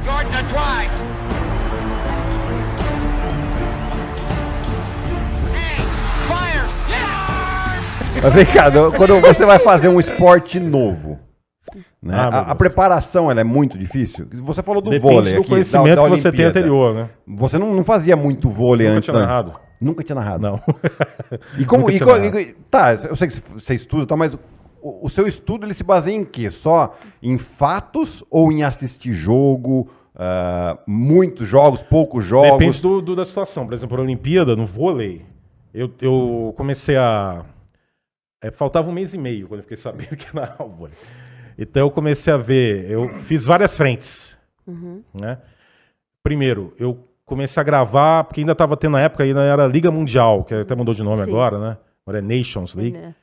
Jordan to try. Fires. Yes! Mas vem cá, quando você vai fazer um esporte novo, né, a preparação ela é muito difícil. Você falou do Depende vôlei do aqui, conhecimento da que você tem Olimpíada. anterior, né? Você não fazia muito vôlei Nunca antes, tinha narrado. Nunca tinha narrado. Não. E como, Nunca e tinha co- narrado. e- tá, eu sei que você estuda, tá, mas o seu estudo ele se baseia em quê? Só em fatos ou em assistir jogo, muitos jogos, poucos jogos? Depende da situação. Por exemplo, na Olimpíada, no vôlei, eu comecei a... faltava um mês e meio quando eu fiquei sabendo que era o vôlei. Então eu comecei a ver, eu fiz várias frentes. Né? Primeiro, eu comecei a gravar, porque ainda estava tendo na época, ainda era Liga Mundial, que até mudou de nome Sim. agora, né? Agora é Nations League. Né?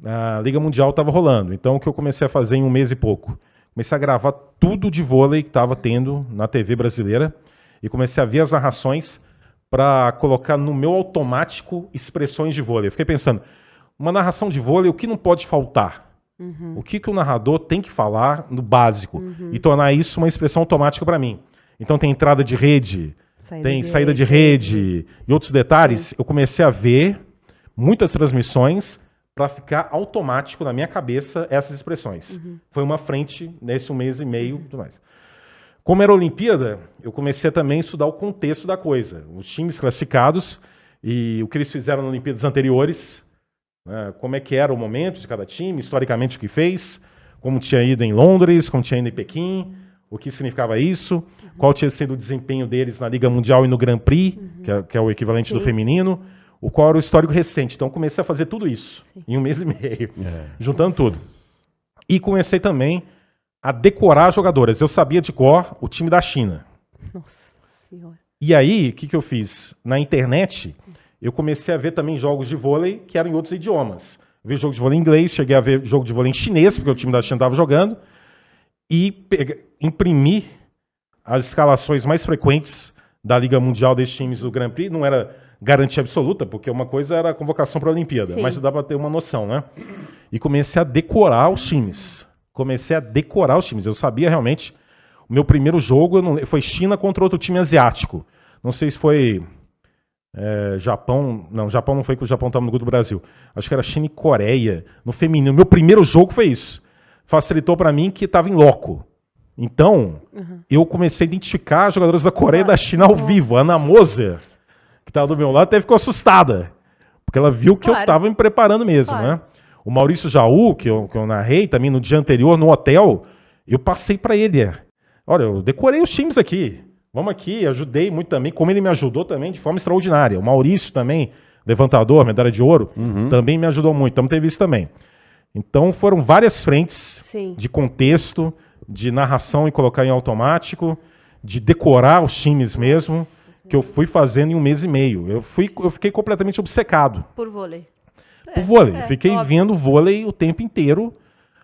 A Liga Mundial estava rolando. Então o que eu comecei a fazer em um mês e pouco? Comecei a gravar tudo de vôlei que estava tendo na TV brasileira e comecei a ver as narrações para colocar no meu automático expressões de vôlei. Eu fiquei pensando, uma narração de vôlei, o que não pode faltar? O que o narrador tem que falar no básico e tornar isso uma expressão automática para mim. Então tem entrada de rede, tem saída de rede e outros detalhes. Eu comecei a ver muitas transmissões para ficar automático na minha cabeça essas expressões. Foi uma frente nesse um mês e meio e tudo mais. Como era Olimpíada, eu comecei também a estudar o contexto da coisa. Os times classificados e o que eles fizeram nas Olimpíadas anteriores, né, como é que era o momento de cada time, historicamente o que fez, como tinha ido em Londres, como tinha ido em Pequim, o que significava isso, qual tinha sido o desempenho deles na Liga Mundial e no Grand Prix, que é o equivalente do feminino, qual era o histórico recente. Então comecei a fazer tudo isso em um mês e meio, juntando tudo. E comecei também a decorar jogadoras. Eu sabia de cor o time da China. Nossa Senhora. E aí, o que eu fiz? Na internet, eu comecei a ver também jogos de vôlei que eram em outros idiomas. Vi jogo de vôlei em inglês, cheguei a ver jogo de vôlei em chinês, porque o time da China estava jogando, e imprimi as escalações mais frequentes da Liga Mundial desses times do Grand Prix. Não era garantia absoluta, porque uma coisa era a convocação para a Olimpíada, mas dava para ter uma noção, né? E comecei a decorar os times. Eu sabia realmente. O meu primeiro jogo foi China contra outro time asiático. Não sei se foi Japão. Não, Japão não foi, porque o Japão estava no grupo do Brasil. Acho que era China e Coreia, no feminino. Meu primeiro jogo foi isso. Facilitou para mim que estava em loco. Então, eu comecei a identificar jogadores da Coreia e da China ao vivo. A Ana Moser, que estava do meu lado, até ficou assustada. Porque ela viu que eu estava me preparando mesmo, né? O Maurício Jaú, que eu narrei também no dia anterior, no hotel, eu passei para ele. Olha, eu decorei os times aqui. Vamos aqui, ajudei muito também, como ele me ajudou também de forma extraordinária. O Maurício também, levantador, medalha de ouro, também me ajudou muito. Então teve isso também. Então foram várias frentes de contexto, de narração e colocar em automático, de decorar os times mesmo, que eu fui fazendo em um mês e meio. Eu fiquei completamente obcecado. Por vôlei. Por vôlei. Fiquei vendo vôlei o tempo inteiro,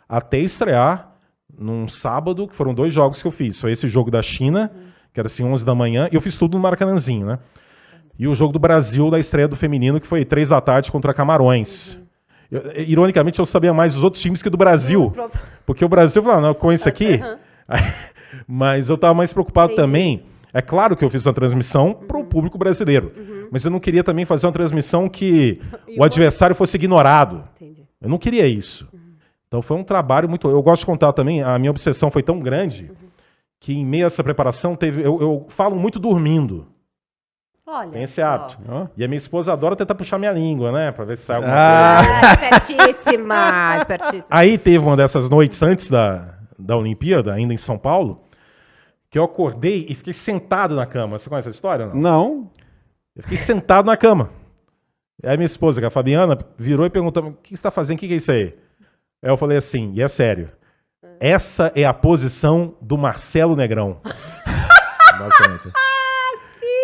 até estrear num sábado, que foram 2 jogos que eu fiz. Foi esse jogo da China, que era assim 11 da manhã, e eu fiz tudo no Maracanãzinho, né? E o jogo do Brasil, da estreia do feminino, que foi 3 da tarde contra Camarões. Ironicamente, eu sabia mais dos outros times que do Brasil. Porque o Brasil falou, não, com isso aqui. Mas eu estava mais preocupado também. É claro que eu fiz uma transmissão para o público brasileiro. Mas eu não queria também fazer uma transmissão que o adversário fosse ignorado. Eu não queria isso. Então foi um trabalho muito... Eu gosto de contar também, a minha obsessão foi tão grande que em meio a essa preparação, eu falo muito dormindo. Olha, tem esse hábito. E a minha esposa adora tentar puxar minha língua, né? Pra ver se sai alguma coisa. Espertíssima. Aí teve uma dessas noites antes da Olimpíada, ainda em São Paulo, que eu acordei e fiquei sentado na cama. Você conhece essa história? Não. Eu fiquei sentado na cama. Aí minha esposa, que é a Fabiana, virou e perguntou, o que você está fazendo? O que é isso aí? Aí eu falei assim, e é sério, essa é a posição do Marcelo Negrão. Basicamente.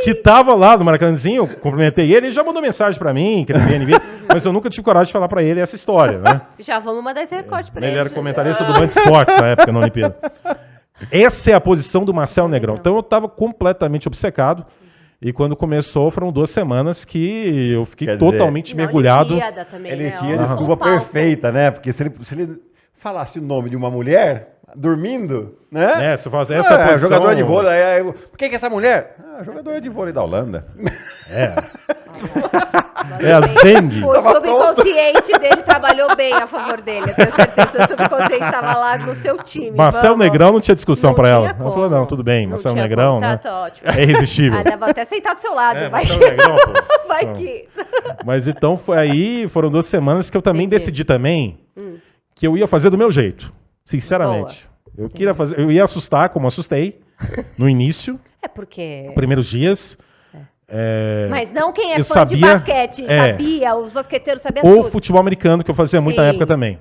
Que tava lá no Maracanãzinho, eu cumprimentei ele já mandou mensagem pra mim, que ele via NB, mas eu nunca tive coragem de falar pra ele essa história, né? Já vamos mandar esse recorte pra ele. Ele era comentarista do Band Esportes na época, na Olimpíada. Essa é a posição do Marcelo Negrão. Então eu tava completamente obcecado. E quando começou, foram 2 semanas que eu fiquei totalmente mergulhado. Também, ele tinha a desculpa perfeita, né? Porque se ele falasse o nome de uma mulher, dormindo, né? Né? Você fala assim, essa posição... jogadora de vôlei. Por que essa mulher? Jogadora de vôlei da Holanda. É a Zeng. O subconsciente dele trabalhou bem a favor dele. Eu tenho certeza que o subconsciente estava lá no seu time. Marcelo Vamos. Negrão não tinha discussão Não pra tinha ela. Ela como. falou, não, tudo bem, Não Marcelo tinha Negrão, como. né? Tá ótimo. É irresistível. Ah, vou até sentar do seu lado. É, vai Marcelo Negrão, pô. vai Não. que... Mas então foi aí, foram 2 semanas que eu também Entendi. decidi também Hum. que eu ia fazer do meu jeito, sinceramente. Eu queria fazer, eu ia assustar, como assustei no início, É porque... primeiros dias. Mas não quem é eu fã de sabia- basquete, é. sabia, os basqueteiros sabiam Ou tudo. futebol americano, que eu fazia muito na Sim. época também.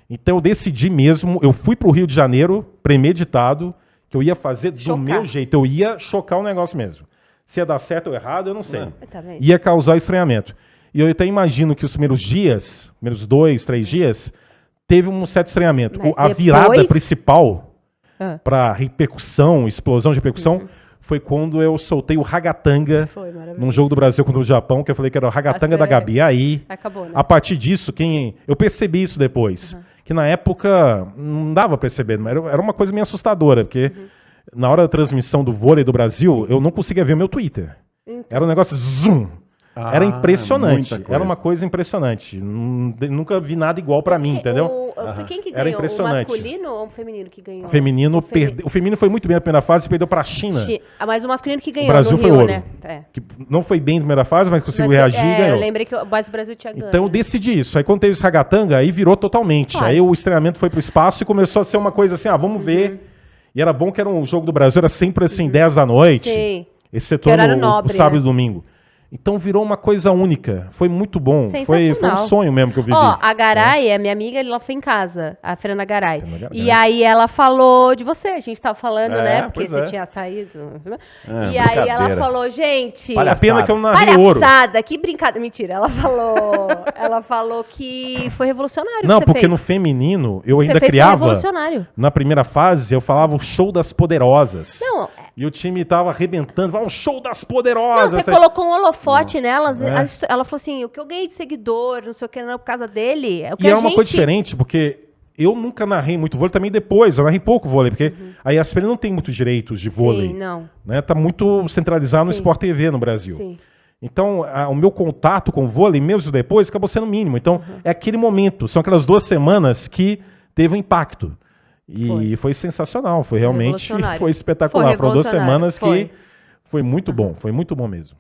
Então eu decidi mesmo, eu fui pro Rio de Janeiro, premeditado, que eu ia fazer do Chocar. meu jeito. Eu ia chocar o negócio mesmo. Se ia dar certo ou errado, eu não sei. Tá vendo? Ia causar estranhamento. E eu até imagino que os primeiros dias, primeiros 2, 3 dias, teve um certo estranhamento. Mas A depois- virada principal Ah. para repercussão, explosão de repercussão, foi quando eu soltei o ragatanga Foi maravilhoso. num jogo do Brasil contra o Japão, que eu falei que era o ragatanga da sério? Gabi. Aí, Acabou, né? a partir disso, eu percebi isso depois. Que na época não dava pra perceber, mas era uma coisa meio assustadora, porque na hora da transmissão do vôlei do Brasil, eu não conseguia ver o meu Twitter. Então. Era um negócio zoom. Era impressionante. muita coisa. Era uma coisa impressionante. Nunca vi nada igual pra mim, entendeu? Foi quem que Era ganhou? O impressionante. masculino ou o feminino que ganhou? O feminino, o feminino foi muito bem na primeira fase e perdeu pra China. Mas o masculino que ganhou Brasil no foi Rio, ouro. né? É. Que não foi bem na primeira fase, mas conseguiu Mas reagir e eu ganhou. lembrei que mas o Brasil tinha ganho. Então eu decidi isso. Aí quando teve esse ragatanga, aí virou totalmente. Claro. Aí o estreamento foi pro espaço e começou a ser uma coisa assim, vamos ver. E era bom que era um jogo do Brasil, era sempre assim, 10 da noite. Sim. Esse setor Que horário no nobre, sábado né? e domingo. Então virou uma coisa única. Foi muito bom. Foi um Sensacional. sonho mesmo que eu vivi. Ó, a Garay, a minha amiga, ela foi em casa, a Fernanda Garay. Fernanda Garay. E aí ela falou de você, a gente tava falando, É, né? Porque pois você é. tinha saído. É, e aí ela brincadeira. falou, gente. É pena que eu não narrei ouro. Palhaçada, que brincadeira. Mentira, ela falou que foi revolucionário. Não, o que você porque fez. no feminino eu Você ainda fez foi criava. revolucionário. Na primeira fase eu falava o show das poderosas. Não, E o time tava arrebentando. Vai um show das não, poderosas. você colocou um holofote nelas. É. Ela falou assim: o que eu ganhei de seguidor, não sei o que, não, por causa dele. É o que E a é uma gente... coisa diferente, porque eu nunca narrei muito vôlei, também depois, eu narrei pouco vôlei, porque a ESPN não tem muitos direitos de vôlei. Sim, não. Né? Tá muito centralizado no Sim. Sport TV no Brasil. Sim. Então, o meu contato com o vôlei, mesmo depois, acabou sendo mínimo. Então, é aquele momento, são aquelas 2 semanas que teve um impacto. E foi sensacional, foi realmente revolucionário. foi espetacular. Foi Foram 2 revolucionário, semanas foi. que foi muito bom mesmo.